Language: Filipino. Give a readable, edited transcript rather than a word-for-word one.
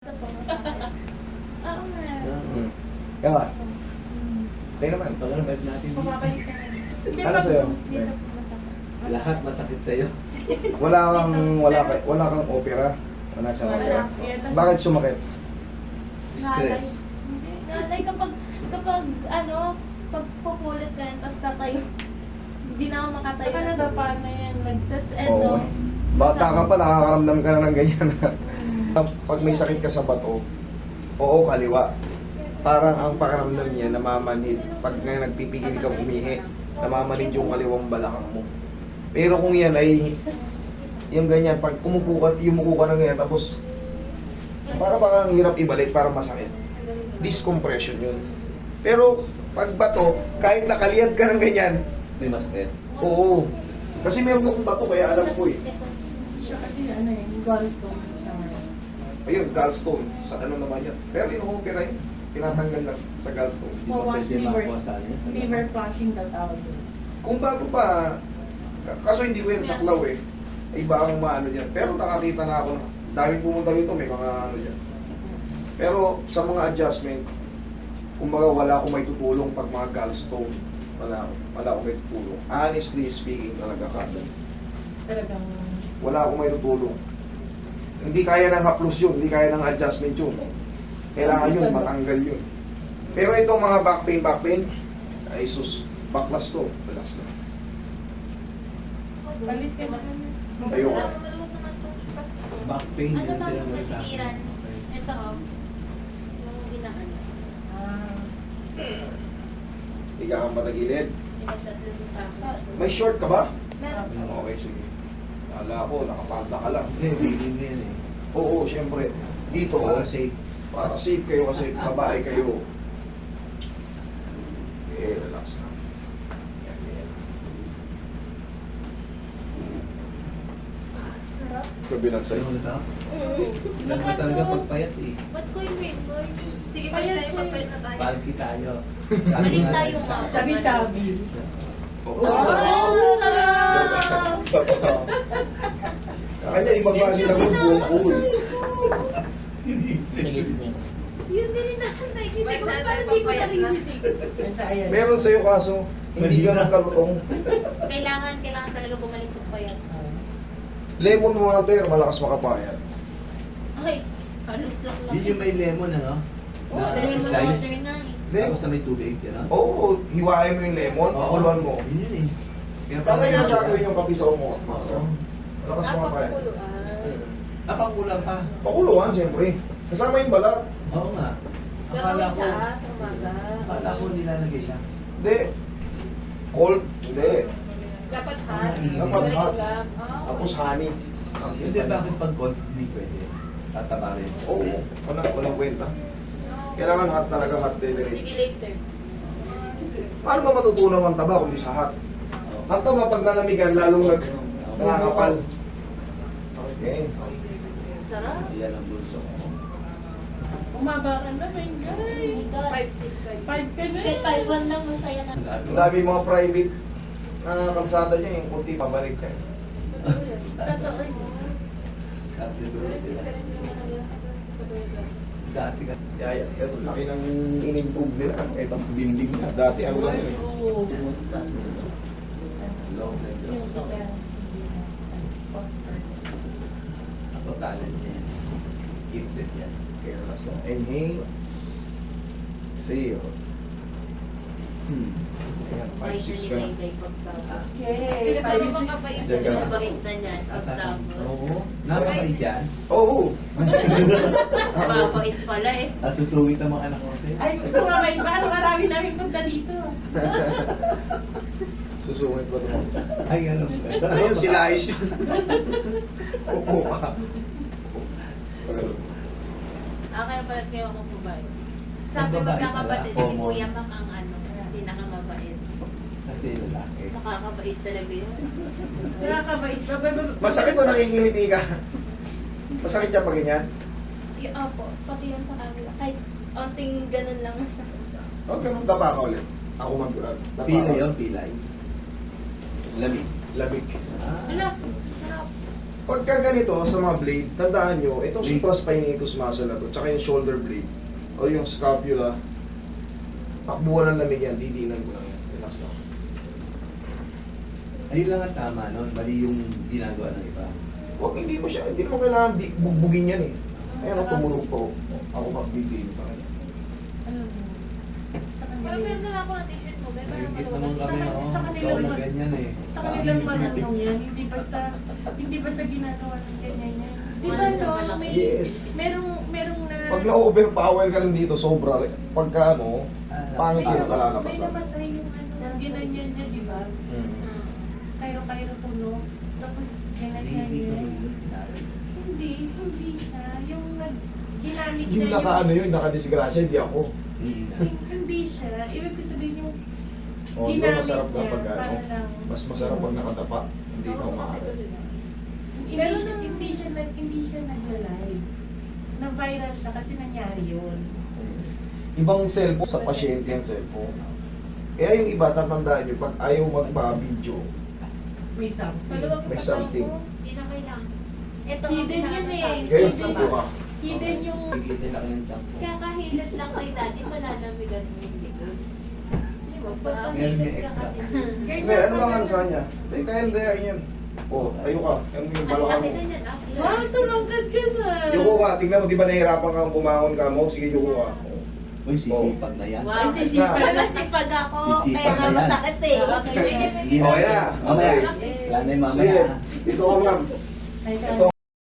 Ito po, masakit. Oo nga. Kaya, okay naman. Pag-revive natin. Bumabalik ka na. Hindi Ano pa- sa'yo? Dito po masakit. Lahat masakit sa'yo. Wala kang opera. Wala siyang Wala. opera. Kaya tas- Bakit sumakit? Stress. Hindi. Nalay kapag pag pupulot ka rin, tapos tatayo. Hindi na ako makatayo. Saka nadapa na yan. Tapos Oo. Bata ka pa, nakakaramdam ka na ng ganyan. Pag may sakit ka sa bato, oo, kaliwa. Parang ang pakiramdam niya, namamanid. Pag nga nagpipigil ka umihi, namamanid yung kaliwang balakang mo. Pero kung yan ay, yung ganyan, pag yumuko ka na ganyan, tapos, para baka ang hirap ibalik, para masakit. Discompression yun. Pero, pag bato, kahit nakaliyad ka ng ganyan, May masakit. oo. Kasi meron akong bato, kaya alam ko eh. Siya kasi gallstone siya. Ayun, gallstone. Sa ano naman yan. Pero ino-opera yun. Tinatanggal lang sa gallstone. Hindi ba Wash pwede liver, makuha sa ano? liver flushing daw tawag doon. Kung bago pa, kaso hindi ko yan saklaw eh. Iba ang maano dyan. Pero nakakita na ako, daming pumunta rito, may mga ano dyan. Pero sa mga adjustment, kumbaga wala akong may tutulong pag mga gallstone. Wala akong may tutulong. Honestly speaking talaga kada. Talagang Wala akong may tutulong. Hindi kaya ng haplos yun, hindi kaya ng adjustment yun. Kailangan yun, matanggal yun. Pero itong mga back pain, ay sus, baklas to. Relax na. Palit ka na. Ayoko. Back pain. Ano yun ba din yung naman sa akin. nasisiran? Ito yung inahan. Ah, Higa kang patagilid. Pinagdadalo pa. May short ka ba? Meron. Okay, sige. Kala ko, nakapanta ka lang. Hindi, bilhin na yan eh. Oo, syempre. Dito, Para safe. para safe kayo kasi babae kayo. Okay, relax na. Yan, yan. Sarap. Kabilang Sa'yo sa'yo. na tao. Ilan mo talaga pagpayat eh. Ba't ko yung main boy? Sige, Ayan tayo, siya. pagpahit na tayo. Palki tayo. Balik tayo nga. chubby-chubby. Oo. Oh, sarap! Sa kanya, ibang klase lang yung buong Yun din inaantay. Kasi kung parang di ko naririnig. Yan sa ayan. Meron sa'yo kaso, hindi ka nagkaroon. Kailangan talaga bumalik ko pa yan. Lemon water, malakas makapayat. Okay, halos lang lang. Yun yung may lemon ano? Oo, Na dahil mo slice. water na eh. Tapos na may tubig, gano'n? Oo, hiwain mo yung lemon, pakuluan mo. Yun yun eh. Kaya Tama parang yung gagawin yung kape sa umo. Oo. Malakas makapayat. Napangkulang pa. Pakuluan, siyempre. Kasama yung balat. Oo nga. Gagawin Akala ko, siya sa umaga. akala ko nilalagay lang. Hindi. Cold, hindi. Dapat hot. Dapat Balik hot. agam. Tapos honey. Hindi, bakit pag cold hindi pwede? Tataba rin. Oo, walang kwenta. Kailangan hot talaga, hot Sige beverage. later. Paano ba matutunaw ang taba kundi sa hot? Ang taba pag nanamigan, lalong nakakapal. Okay. Sarap. Yan ang bulso ko. Umaba ka na, my God. 5'6", 5 ka na. Kahit 5'1" lang, masaya na. Ang dami mga private na kalsada niya, yung kunti pabalik ka. Totoo yun. Kategori sila. Dati ka. Kaya, ito laki ng in-improve nila. Ito ang building na. Dati ano lang yun. Oo. Long na Yung Diyos. sa poster. Ako talent niya yan. Gifted yan. Okay, relax na. Inhale. Exhale. Ayan, 5-6 ka na. Yay! 5-6. Diyan ka na. Mabait na niyan. Tapos, Oo. Napakait yan. Oo. mabait pala eh. At susungit ang mga anak ko sa'yo. Ay, kung may ba, marami namin punta dito. Susungit ba ito? Ay, ano ba? Ano yun? Sila ayos yun. Opo ka. Kaya pala kayo ako babae. Ang Sabi babae magkakapatid, pala, si common. Kuya Mac ang pinakamabait. Kasi lalaki. Nakakabait talaga yun. Nakakabait. Masakit o nakikiliti ka? Masakit siya pag ganyan? Yung apo, pati yun sa kanila. Kahit onting ganun lang masakit. O, ganun taba ka ulit. Ako taba Pilay ka. yun, pilay. Lamig. Lamig. Ah. Ala, sarap. Pagka ganito sa mga blade, tandaan nyo, itong supraspinatus muscle na to, tsaka yung shoulder blade, o yung scapula, takbuhan ng lamig yan, didinan ko lang yan. Relax lang. Ayun lang ang tama nun. Mali yung ginagawa ng iba. Huwag, hindi mo kailangan bugbugin yan eh. Ayan ang tumulog ko. Ako mag-detail sa kanya. Ano mo? Sa Pero kanila. meron na ako na t-shirt mo, pero Nagigit maluwag. naman kami, no? Sa kanila Ikaw na naman. ganyan eh. Sa kanilang mananong yan, hindi basta ginagawa ng ganyan yan. Di ba no, may, Yes. merong na... Pag na-overpower ka rin dito, sobra. Pagka ano, pangit may yung kalalabasan. namatay yung ano, ginanyan niya, di ba? Kairo-kairo puno. Tapos ginanyan niya. Hindi siya. Yung ginamit niya Yung naka-ano yun, naka-disgrasya, hindi ako. Hindi siya. Ibig ko sabihin yung O, di ba ginamit masarap niya kapag ano, para lang. mas masarap pag nakatapa, hindi ka umaharap. Hindi siya nagla-live. Na-viral siya kasi nangyari yun. Ibang cellphone sa pasyente ang cellphone. Kaya yung iba, tatandaan nyo, pag ayaw magpa-video, May something. Maluwag yung May pagkaw something. ko, hindi na kailangan. Ito ang Hidden yun pinaka- eh. kayo, Hidden. tapo ka. Hidden yung... Bigitin lang ng tiyan ko. Kaya kahilot lang kay daddy, malalamigan mo yung likod. Sige, Meron magpapahilot may ka extra. kasi. Hindi, ano bang ano sa kanya? Hindi, kaya hindi, yan. O, tayo ka. Ano yung Ang balakang laki mo? na yan, ah. Wow, tumangkad ka na. Yuko ka, tingnan mo, di ba nahihirapan kang bumangon ka mo? Sige, yuko ka. Uy, sisipag na yan. Wow, Ay, sisipag. masipag ako. Sisipag Kaya nga na yan. masakit eh. Hindi Okay na. Mamaya. Okay. Wala na yung Sige, mamaya. ito ka ma'am. Ay, Ito